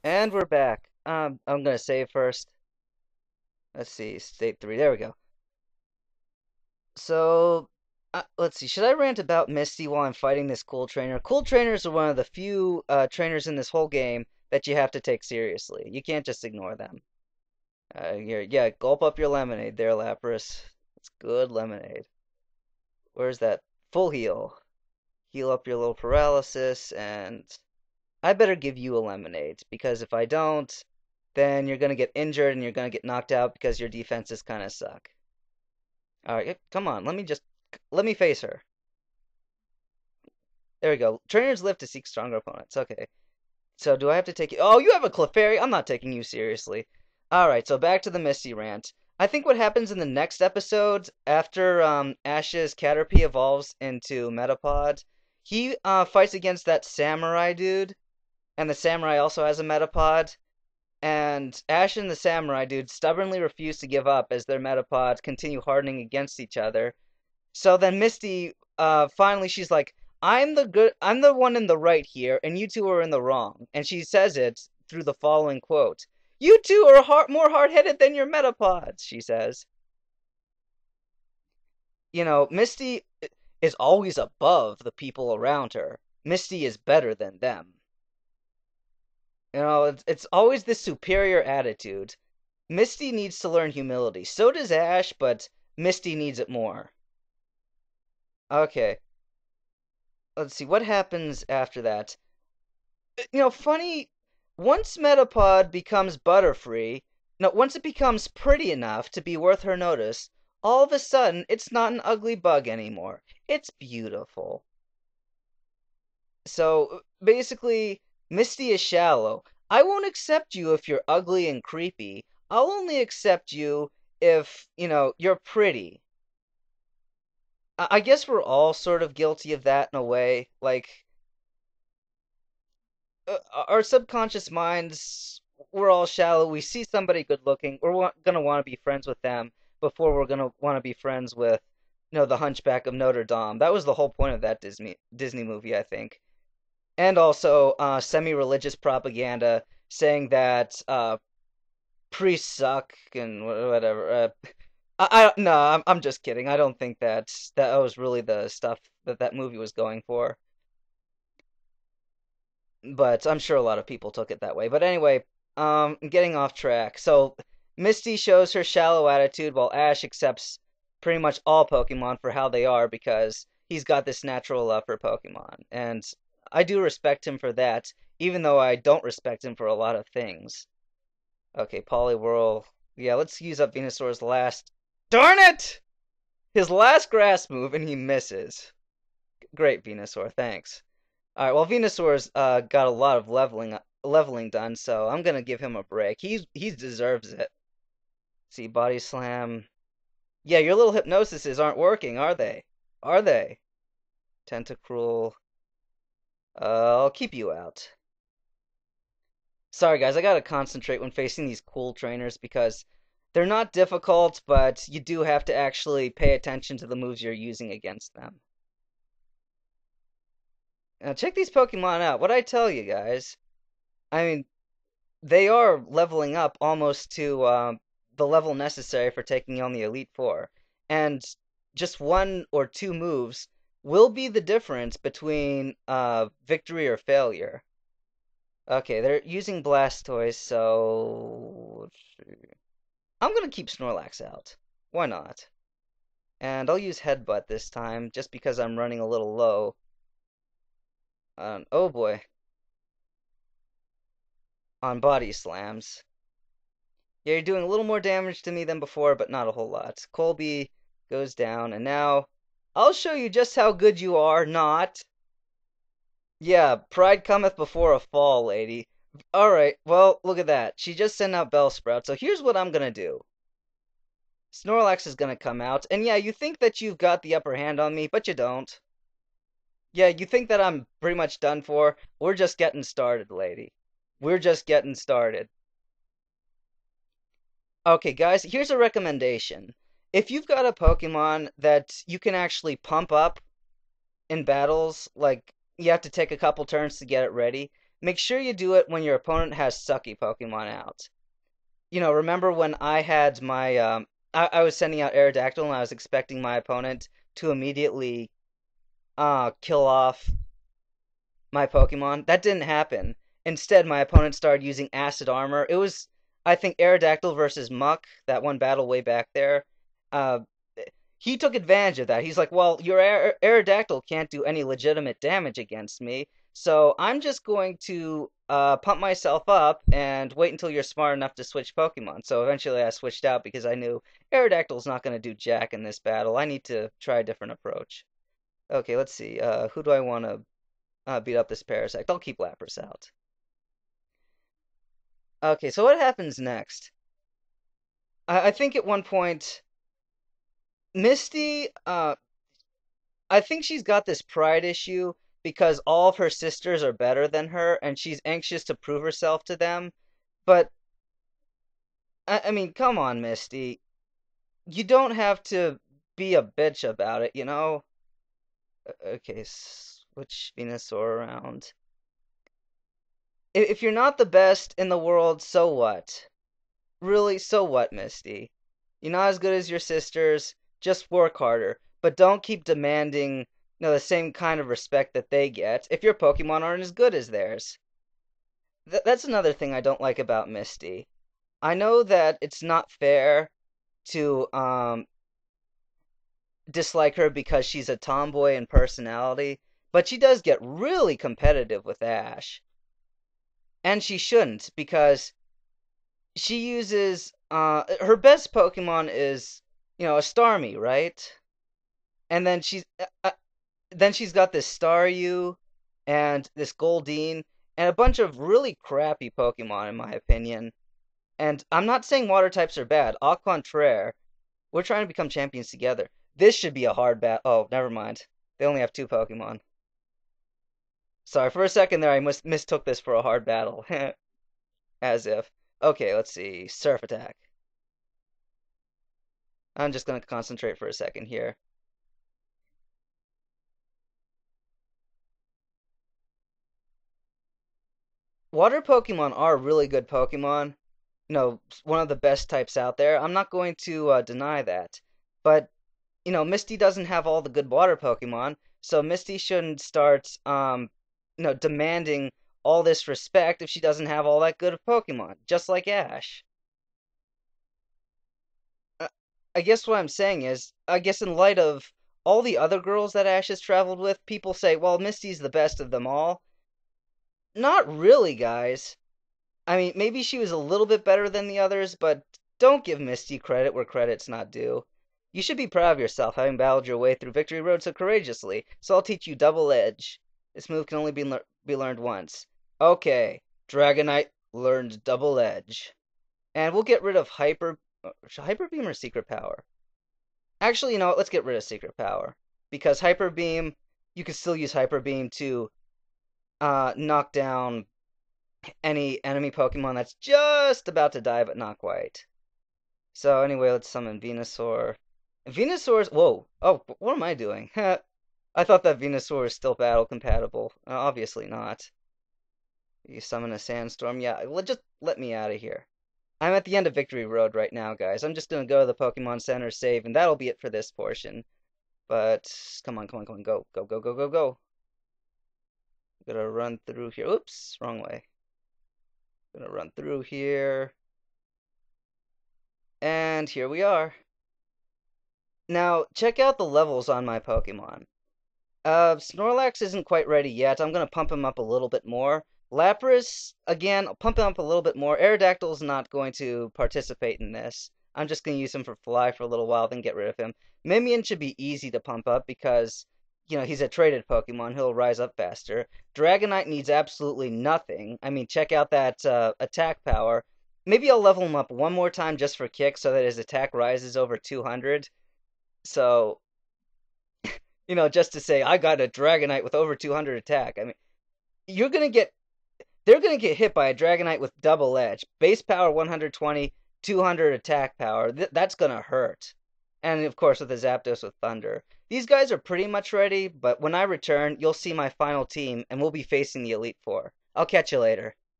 And we're back. I'm gonna save first. Let's see, state 3. There we go. So, let's see. Should I rant about Misty while I'm fighting this cool trainer? Cool trainers are one of the few trainers in this whole game that you have to take seriously. You can't just ignore them. Yeah, gulp up your lemonade there, Lapras. It's good lemonade. Where's that? Full heal. Heal up your little paralysis, and I better give you a lemonade, because if I don't, then you're gonna get injured and you're gonna get knocked out because your defenses kind of suck. All right, come on, let me face her. There we go. Trainers live to seek stronger opponents. Okay. So do I have to take you? Oh, you have a Clefairy. I'm not taking you seriously. All right, so back to the Misty rant. I think what happens in the next episode after Ash's Caterpie evolves into Metapod, he fights against that samurai dude, and the samurai also has a Metapod. And Ash and the samurai dude stubbornly refuse to give up as their Metapods continue hardening against each other. So then Misty, finally, she's like, I'm the one in the right here, and you two are in the wrong. And she says it through the following quote. You two are more hard-headed than your Metapods, she says. You know, Misty is always above the people around her. Misty is better than them. You know, it's always this superior attitude. Misty needs to learn humility. So does Ash, but Misty needs it more. Okay, let's see what happens after that. Funny, once Metapod becomes Butterfree, no, once it becomes pretty enough to be worth her notice, all of a sudden it's not an ugly bug anymore. It's beautiful. So basically, Misty is shallow. I won't accept you if you're ugly and creepy. I'll only accept you if, you're pretty. I guess we're all sort of guilty of that in a way. Like, our subconscious minds, we're all shallow. We see somebody good looking, we're gonna want to be friends with them before we're gonna want to be friends with, the Hunchback of Notre Dame. That was the whole point of that Disney movie, I think. And also, semi-religious propaganda saying that priests suck and whatever. I no, I'm just kidding. I don't think that was really the stuff that movie was going for. But I'm sure a lot of people took it that way. But anyway, getting off track. So Misty shows her shallow attitude while Ash accepts pretty much all Pokemon for how they are because he's got this natural love for Pokemon. And I do respect him for that, even though I don't respect him for a lot of things. Okay, Poliwhirl. Yeah, let's use up Venusaur's last. Darn it! His last grass move, and he misses. Great, Venusaur, thanks. All right, well, Venusaur's got a lot of leveling done, so I'm gonna give him a break. He deserves it. See, Body Slam. Yeah, your little hypnosises aren't working, are they? Are they? Tentacruel. I'll keep you out. Sorry, guys, I gotta concentrate when facing these cool trainers because they're not difficult, but you do have to actually pay attention to the moves you're using against them. Now, check these Pokemon out. What'd I tell you, guys? I mean, they are leveling up almost to the level necessary for taking on the Elite Four. And just one or two moves will be the difference between victory or failure. Okay, they're using Blastoise, so I'm gonna keep Snorlax out. Why not? And I'll use Headbutt this time, just because I'm running a little low. Oh boy, on Body Slams. Yeah, you're doing a little more damage to me than before, but not a whole lot. Colby goes down, and now I'll show you just how good you are, not. Yeah, pride cometh before a fall, lady. Alright, well, look at that. She just sent out Bellsprout, so here's what I'm gonna do. Snorlax is gonna come out, and yeah, you think that you've got the upper hand on me, but you don't. Yeah, you think that I'm pretty much done for? We're just getting started, lady. We're just getting started. Okay, guys, here's a recommendation. If you've got a Pokemon that you can actually pump up in battles, like you have to take a couple turns to get it ready, make sure you do it when your opponent has sucky Pokemon out. Remember when I had my I was sending out Aerodactyl and I was expecting my opponent to immediately kill off my Pokemon? That didn't happen. Instead, my opponent started using Acid Armor. It was, I think, Aerodactyl versus Muck, that one battle way back there. Uh, he took advantage of that. He's like, well, your Aerodactyl can't do any legitimate damage against me, so I'm just going to pump myself up and wait until you're smart enough to switch Pokemon. So eventually I switched out because I knew Aerodactyl's not going to do jack in this battle. I need to try a different approach. Okay, let's see. Who do I want to beat up this Parasect? I'll keep Lapras out. Okay, so what happens next? I think at one point, Misty, I think she's got this pride issue because all of her sisters are better than her, and she's anxious to prove herself to them. But, I mean, come on, Misty. You don't have to be a bitch about it, you know? Okay, switch Venusaur around. If you're not the best in the world, so what? Really, so what, Misty? You're not as good as your sisters. Just work harder, but don't keep demanding, the same kind of respect that they get if your Pokemon aren't as good as theirs. That's another thing I don't like about Misty. I know that it's not fair to dislike her because she's a tomboy in personality, but she does get really competitive with Ash. And she shouldn't, because she uses her best Pokemon is, a Starmie, right? And then she's got this Staryu and this Goldeen and a bunch of really crappy Pokemon in my opinion. And I'm not saying water types are bad. Au contraire, we're trying to become champions together. This should be a hard battle. Oh, never mind. They only have two Pokemon. Sorry, for a second there I mistook this for a hard battle. As if. Okay, let's see. Surf attack. I'm just going to concentrate for a second here. Water Pokemon are really good Pokemon. One of the best types out there. I'm not going to deny that. But, Misty doesn't have all the good water Pokemon, so Misty shouldn't start, demanding all this respect if she doesn't have all that good of Pokemon, just like Ash. Uh, I guess what I'm saying is, I guess in light of all the other girls that Ash has traveled with, people say, well, Misty's the best of them all. Not really, guys. I mean, maybe she was a little bit better than the others, but don't give Misty credit where credit's not due. You should be proud of yourself, having battled your way through Victory Road so courageously. So I'll teach you Double Edge. This move can only be learned once. Okay, Dragonite learned Double Edge. And we'll get rid of Hyper Beam or Secret Power? Actually, let's get rid of Secret Power. Because Hyper Beam, you can still use Hyper Beam to knock down any enemy Pokemon that's just about to die, but not quite. So anyway, let's summon Venusaur. Venusaur's... Whoa. Oh, what am I doing? I thought that Venusaur is still battle compatible. Obviously not. You summon a Sandstorm? Yeah, just let me out of here. I'm at the end of Victory Road right now, guys. I'm just gonna go to the Pokemon Center, save, and that'll be it for this portion. But, come on, come on, come on, go. Go, go, go, go, go. I'm gonna run through here. Oops, wrong way. Gonna run through here. And here we are. Now, check out the levels on my Pokemon. Snorlax isn't quite ready yet. I'm gonna pump him up a little bit more. Lapras, again, I'll pump him up a little bit more. Aerodactyl's not going to participate in this. I'm just gonna use him for Fly for a little while, then get rid of him. Mimian should be easy to pump up because, he's a traded Pokemon. He'll rise up faster. Dragonite needs absolutely nothing. I mean, check out that attack power. Maybe I'll level him up one more time just for kicks so that his attack rises over 200. So, just to say, I got a Dragonite with over 200 attack. I mean, they're gonna get hit by a Dragonite with Double Edge. Base power 120, 200 attack power. That's gonna hurt. And of course with a Zapdos with Thunder. These guys are pretty much ready, but when I return, you'll see my final team, and we'll be facing the Elite Four. I'll catch you later.